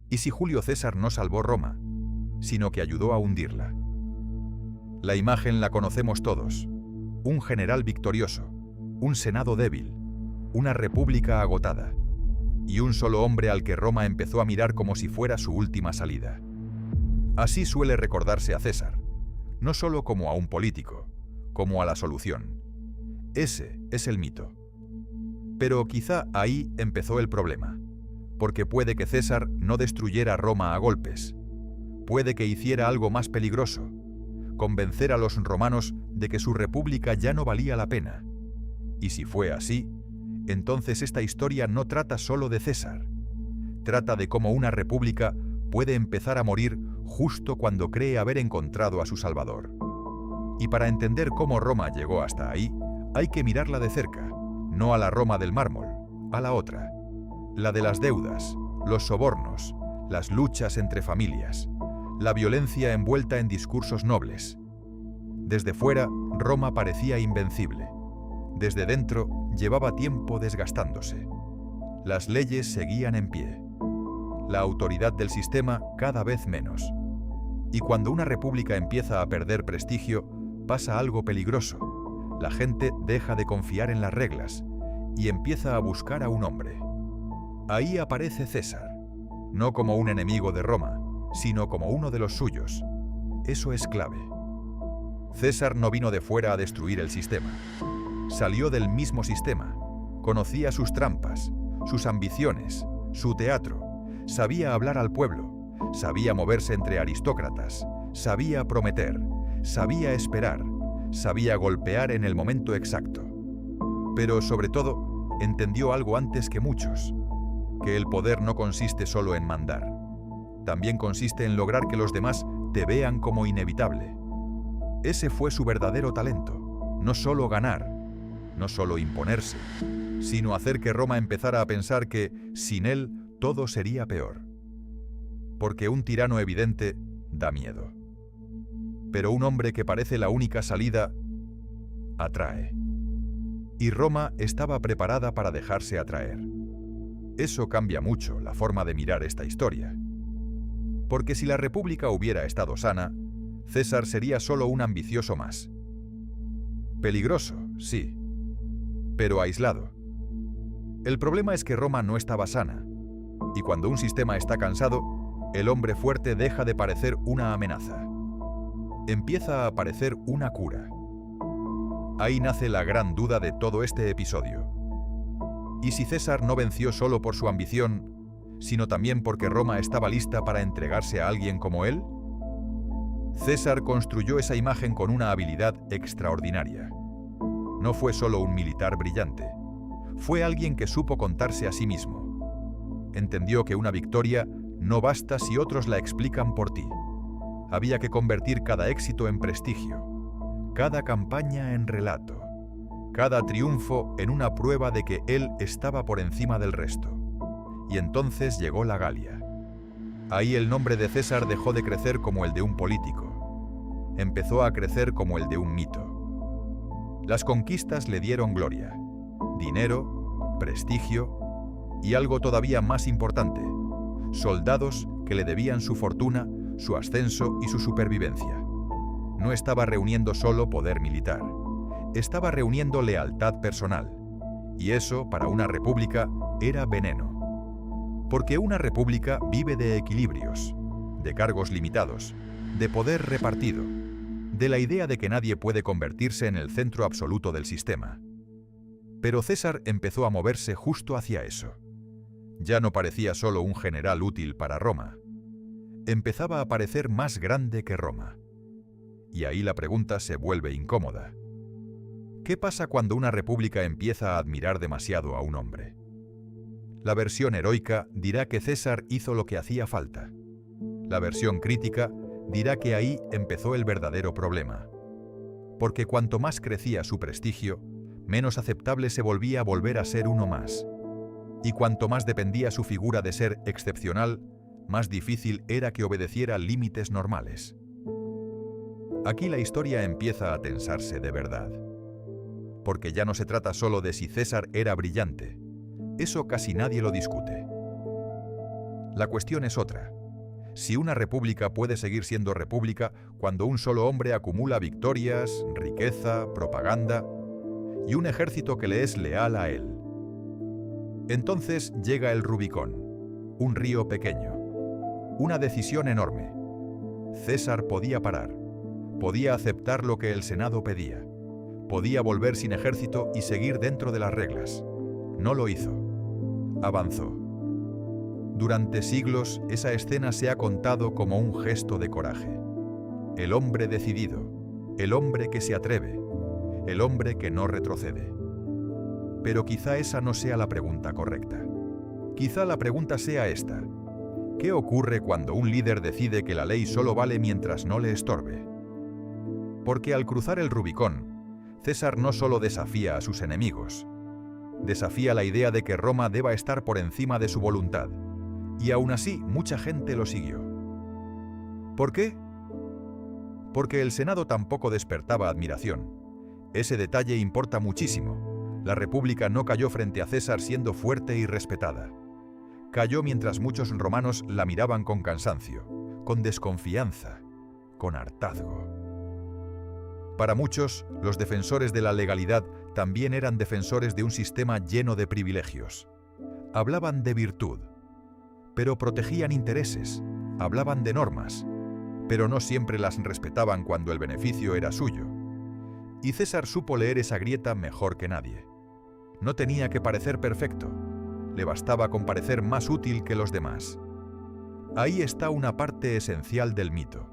¿Y si Julio César no salvó Roma, sino que ayudó a hundirla? La imagen la conocemos todos: un general victorioso, un senado débil, una república agotada, y un solo hombre al que Roma empezó a mirar como si fuera su última salida. Así suele recordarse a César, no solo como a un político, como a la solución. Ese es el mito. Pero quizá ahí empezó el problema, porque puede que César no destruyera Roma a golpes. Puede que hiciera algo más peligroso: convencer a los romanos de que su república ya no valía la pena. Y si fue así, entonces esta historia no trata solo de César. Trata de cómo una república puede empezar a morir justo cuando cree haber encontrado a su Salvador. Y para entender cómo Roma llegó hasta ahí, hay que mirarla de cerca, no a la Roma del mármol, a la otra, la de las deudas, los sobornos, las luchas entre familias, la violencia envuelta en discursos nobles. Desde fuera, Roma parecía invencible. Desde dentro, llevaba tiempo desgastándose. Las leyes seguían en pie. La autoridad del sistema cada vez menos. Y cuando una república empieza a perder prestigio, pasa algo peligroso. La gente deja de confiar en las reglas y empieza a buscar a un hombre. Ahí aparece César, no como un enemigo de Roma, sino como uno de los suyos. Eso es clave. César no vino de fuera a destruir el sistema. Salió del mismo sistema. Conocía sus trampas, sus ambiciones, su teatro. Sabía hablar al pueblo. Sabía moverse entre aristócratas. Sabía prometer. Sabía esperar. Sabía golpear en el momento exacto. Pero sobre todo, entendió algo antes que muchos: que el poder no consiste solo en mandar. También consiste en lograr que los demás te vean como inevitable. Ese fue su verdadero talento: no solo ganar, no solo imponerse, sino hacer que Roma empezara a pensar que, sin él, todo sería peor. Porque un tirano evidente da miedo. Pero un hombre que parece la única salida atrae. Y Roma estaba preparada para dejarse atraer. Eso cambia mucho la forma de mirar esta historia. Porque si la república hubiera estado sana, César sería solo un ambicioso más. Peligroso, sí, pero aislado. El problema es que Roma no estaba sana, y cuando un sistema está cansado, el hombre fuerte deja de parecer una amenaza. Empieza a parecer una cura. Ahí nace la gran duda de todo este episodio. ¿Y si César no venció solo por su ambición, sino también porque Roma estaba lista para entregarse a alguien como él? César construyó esa imagen con una habilidad extraordinaria. No fue solo un militar brillante. Fue alguien que supo contarse a sí mismo. Entendió que una victoria no basta si otros la explican por ti. Había que convertir cada éxito en prestigio, cada campaña en relato, cada triunfo en una prueba de que él estaba por encima del resto. Y entonces llegó la Galia. Ahí el nombre de César dejó de crecer como el de un político. Empezó a crecer como el de un mito. Las conquistas le dieron gloria, dinero, prestigio y algo todavía más importante: soldados que le debían su fortuna, su ascenso y su supervivencia. No estaba reuniendo solo poder militar, estaba reuniendo lealtad personal. Y eso, para una república, era veneno. Porque una república vive de equilibrios, de cargos limitados, de poder repartido, de la idea de que nadie puede convertirse en el centro absoluto del sistema. Pero César empezó a moverse justo hacia eso. Ya no parecía solo un general útil para Roma. Empezaba a parecer más grande que Roma. Y ahí la pregunta se vuelve incómoda. ¿Qué pasa cuando una república empieza a admirar demasiado a un hombre? La versión heroica dirá que César hizo lo que hacía falta. La versión crítica dirá que ahí empezó el verdadero problema. Porque cuanto más crecía su prestigio, menos aceptable se volvía volver a ser uno más. Y cuanto más dependía su figura de ser excepcional, más difícil era que obedeciera límites normales. Aquí la historia empieza a tensarse de verdad. Porque ya no se trata solo de si César era brillante. Eso casi nadie lo discute. La cuestión es otra. Si una república puede seguir siendo república cuando un solo hombre acumula victorias, riqueza, propaganda y un ejército que le es leal a él. Entonces llega el Rubicón, un río pequeño, una decisión enorme. César podía parar, podía aceptar lo que el Senado pedía, podía volver sin ejército y seguir dentro de las reglas. No lo hizo. Avanzó. Durante siglos, esa escena se ha contado como un gesto de coraje. El hombre decidido, el hombre que se atreve, el hombre que no retrocede. Pero quizá esa no sea la pregunta correcta. Quizá la pregunta sea esta: ¿qué ocurre cuando un líder decide que la ley solo vale mientras no le estorbe? Porque al cruzar el Rubicón, César no solo desafía a sus enemigos, desafía la idea de que Roma deba estar por encima de su voluntad. Y aún así, mucha gente lo siguió. ¿Por qué? Porque el Senado tampoco despertaba admiración. Ese detalle importa muchísimo. La República no cayó frente a César siendo fuerte y respetada. Cayó mientras muchos romanos la miraban con cansancio, con desconfianza, con hartazgo. Para muchos, los defensores de la legalidad también eran defensores de un sistema lleno de privilegios. Hablaban de virtud, pero protegían intereses, hablaban de normas, pero no siempre las respetaban cuando el beneficio era suyo. Y César supo leer esa grieta mejor que nadie. No tenía que parecer perfecto, le bastaba con parecer más útil que los demás. Ahí está una parte esencial del mito,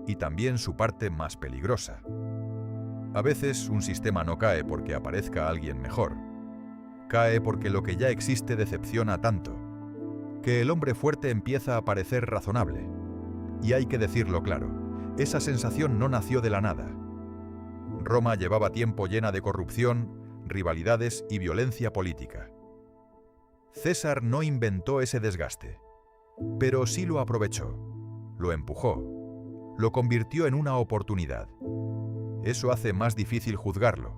y también su parte más peligrosa. A veces un sistema no cae porque aparezca alguien mejor. Cae porque lo que ya existe decepciona tanto, que el hombre fuerte empieza a parecer razonable. Y hay que decirlo claro, esa sensación no nació de la nada. Roma llevaba tiempo llena de corrupción, rivalidades y violencia política. César no inventó ese desgaste, pero sí lo aprovechó, lo empujó, lo convirtió en una oportunidad. Eso hace más difícil juzgarlo,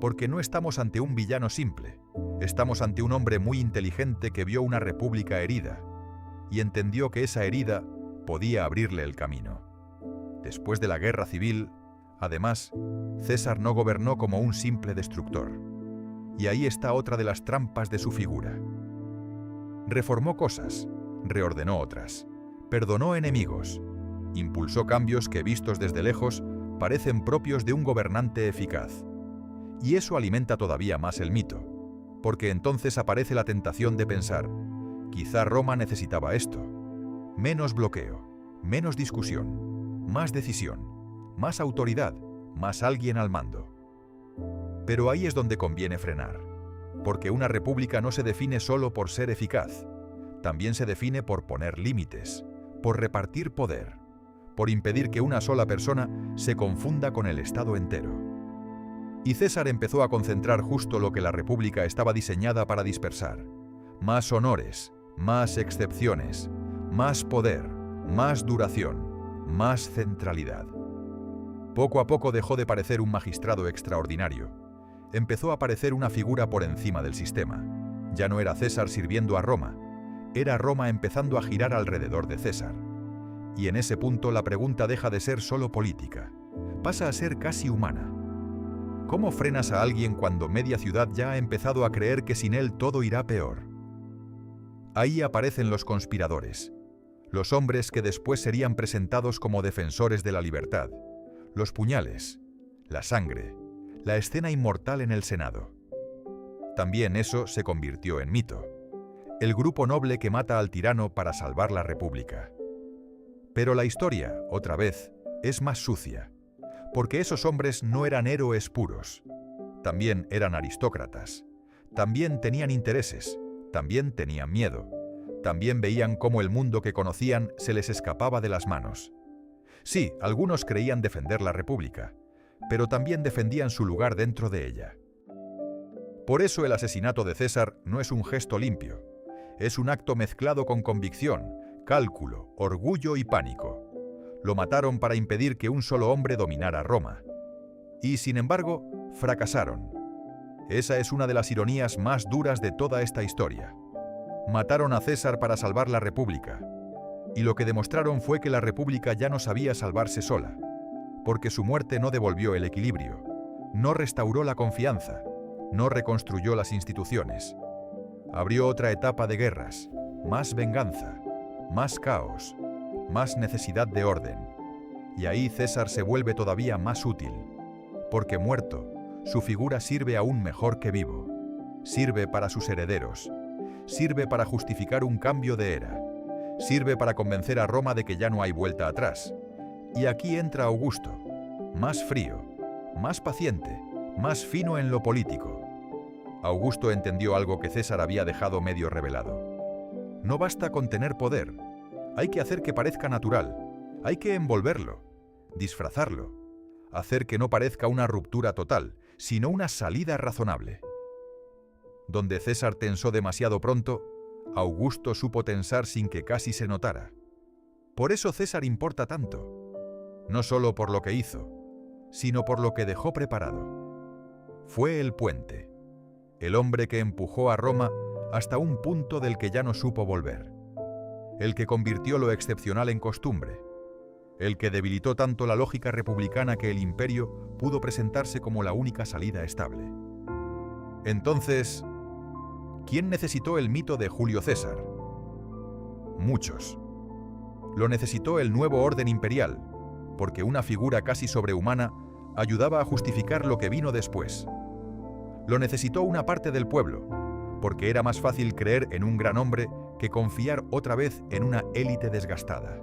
porque no estamos ante un villano simple, estamos ante un hombre muy inteligente que vio una república herida y entendió que esa herida podía abrirle el camino. Después de la guerra civil, además, César no gobernó como un simple destructor. Y ahí está otra de las trampas de su figura. Reformó cosas, reordenó otras, perdonó enemigos, impulsó cambios que vistos desde lejos parecen propios de un gobernante eficaz. Y eso alimenta todavía más el mito, porque entonces aparece la tentación de pensar, quizá Roma necesitaba esto. Menos bloqueo, menos discusión, más decisión, más autoridad, más alguien al mando. Pero ahí es donde conviene frenar, porque una república no se define solo por ser eficaz, también se define por poner límites, por repartir poder, por impedir que una sola persona se confunda con el Estado entero. Y César empezó a concentrar justo lo que la república estaba diseñada para dispersar: más honores, más excepciones, más poder, más duración, más centralidad. Poco a poco dejó de parecer un magistrado extraordinario. Empezó a parecer una figura por encima del sistema. Ya no era César sirviendo a Roma, era Roma empezando a girar alrededor de César. Y en ese punto la pregunta deja de ser solo política, pasa a ser casi humana. ¿Cómo frenas a alguien cuando media ciudad ya ha empezado a creer que sin él todo irá peor? Ahí aparecen los conspiradores, los hombres que después serían presentados como defensores de la libertad, los puñales, la sangre, la escena inmortal en el Senado. También eso se convirtió en mito, el grupo noble que mata al tirano para salvar la república. Pero la historia, otra vez, es más sucia, porque esos hombres no eran héroes puros, también eran aristócratas, también tenían intereses, también tenían miedo, también veían cómo el mundo que conocían se les escapaba de las manos. Sí, algunos creían defender la república, pero también defendían su lugar dentro de ella. Por eso el asesinato de César no es un gesto limpio, es un acto mezclado con convicción, cálculo, orgullo y pánico. Lo mataron para impedir que un solo hombre dominara Roma. Y, sin embargo, fracasaron. Esa es una de las ironías más duras de toda esta historia. Mataron a César para salvar la República, y lo que demostraron fue que la República ya no sabía salvarse sola, porque su muerte no devolvió el equilibrio, no restauró la confianza, no reconstruyó las instituciones. Abrió otra etapa de guerras, más venganza, más caos, más necesidad de orden. Y ahí César se vuelve todavía más útil, porque muerto, su figura sirve aún mejor que vivo. Sirve para sus herederos, sirve para justificar un cambio de era, sirve para convencer a Roma de que ya no hay vuelta atrás. Y aquí entra Augusto, más frío, más paciente, más fino en lo político. Augusto entendió algo que César había dejado medio revelado. No basta con tener poder, hay que hacer que parezca natural, hay que envolverlo, disfrazarlo, hacer que no parezca una ruptura total, sino una salida razonable. Donde César tensó demasiado pronto, Augusto supo tensar sin que casi se notara. Por eso César importa tanto, no solo por lo que hizo, sino por lo que dejó preparado. Fue el puente, el hombre que empujó a Roma hasta un punto del que ya no supo volver, el que convirtió lo excepcional en costumbre, el que debilitó tanto la lógica republicana que el imperio pudo presentarse como la única salida estable. Entonces, ¿quién necesitó el mito de Julio César? Muchos. Lo necesitó el nuevo orden imperial, porque una figura casi sobrehumana ayudaba a justificar lo que vino después. Lo necesitó una parte del pueblo, porque era más fácil creer en un gran hombre que confiar otra vez en una élite desgastada.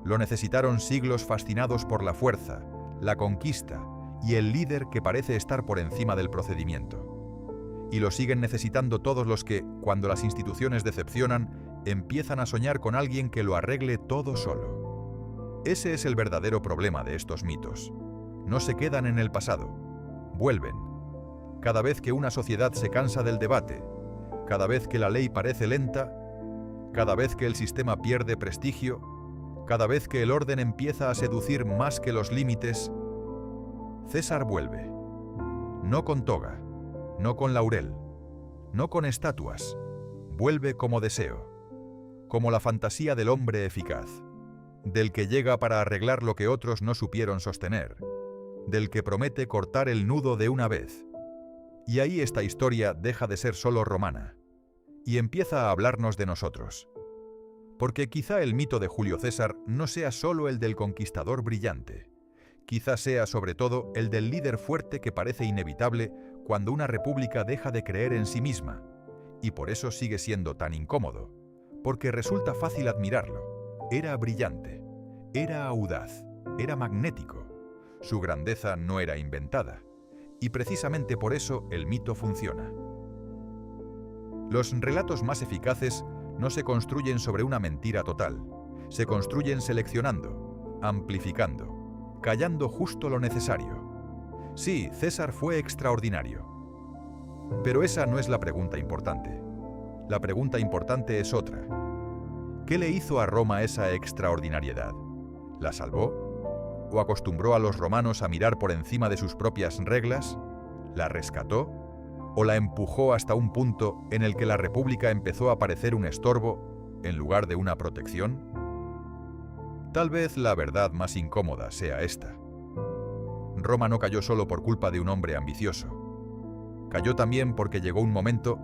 Lo necesitaron siglos fascinados por la fuerza, la conquista y el líder que parece estar por encima del procedimiento. Y lo siguen necesitando todos los que, cuando las instituciones decepcionan, empiezan a soñar con alguien que lo arregle todo solo. Ese es el verdadero problema de estos mitos. No se quedan en el pasado, vuelven. Cada vez que una sociedad se cansa del debate, cada vez que la ley parece lenta, cada vez que el sistema pierde prestigio, cada vez que el orden empieza a seducir más que los límites, César vuelve. No con toga, no con laurel, no con estatuas, vuelve como deseo, como la fantasía del hombre eficaz, del que llega para arreglar lo que otros no supieron sostener, del que promete cortar el nudo de una vez. Y ahí esta historia deja de ser solo romana, y empieza a hablarnos de nosotros. Porque quizá el mito de Julio César no sea solo el del conquistador brillante, quizá sea sobre todo el del líder fuerte que parece inevitable cuando una república deja de creer en sí misma, y por eso sigue siendo tan incómodo, porque resulta fácil admirarlo. Era brillante, era audaz, era magnético, su grandeza no era inventada, y precisamente por eso el mito funciona. Los relatos más eficaces no se construyen sobre una mentira total, se construyen seleccionando, amplificando, callando justo lo necesario. Sí, César fue extraordinario. Pero esa no es la pregunta importante. La pregunta importante es otra. ¿Qué le hizo a Roma esa extraordinariedad? ¿La salvó? ¿O acostumbró a los romanos a mirar por encima de sus propias reglas? ¿La rescató? ¿O la empujó hasta un punto en el que la República empezó a parecer un estorbo en lugar de una protección? Tal vez la verdad más incómoda sea esta. Roma no cayó solo por culpa de un hombre ambicioso. Cayó también porque llegó un momento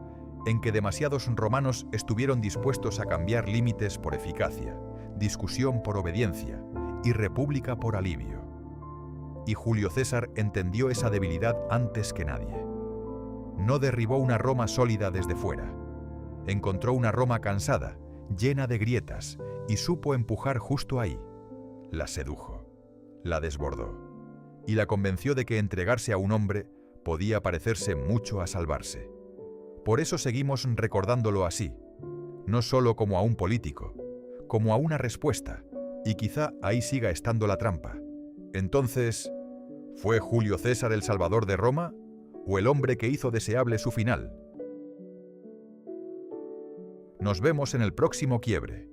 en que demasiados romanos estuvieron dispuestos a cambiar límites por eficacia, discusión por obediencia y república por alivio. Y Julio César entendió esa debilidad antes que nadie. No derribó una Roma sólida desde fuera. Encontró una Roma cansada, llena de grietas, y supo empujar justo ahí. La sedujo, la desbordó, y la convenció de que entregarse a un hombre podía parecerse mucho a salvarse. Por eso seguimos recordándolo así, no solo como a un político, como a una respuesta, y quizá ahí siga estando la trampa. Entonces, ¿fue Julio César el salvador de Roma o el hombre que hizo deseable su final? Nos vemos en el próximo quiebre.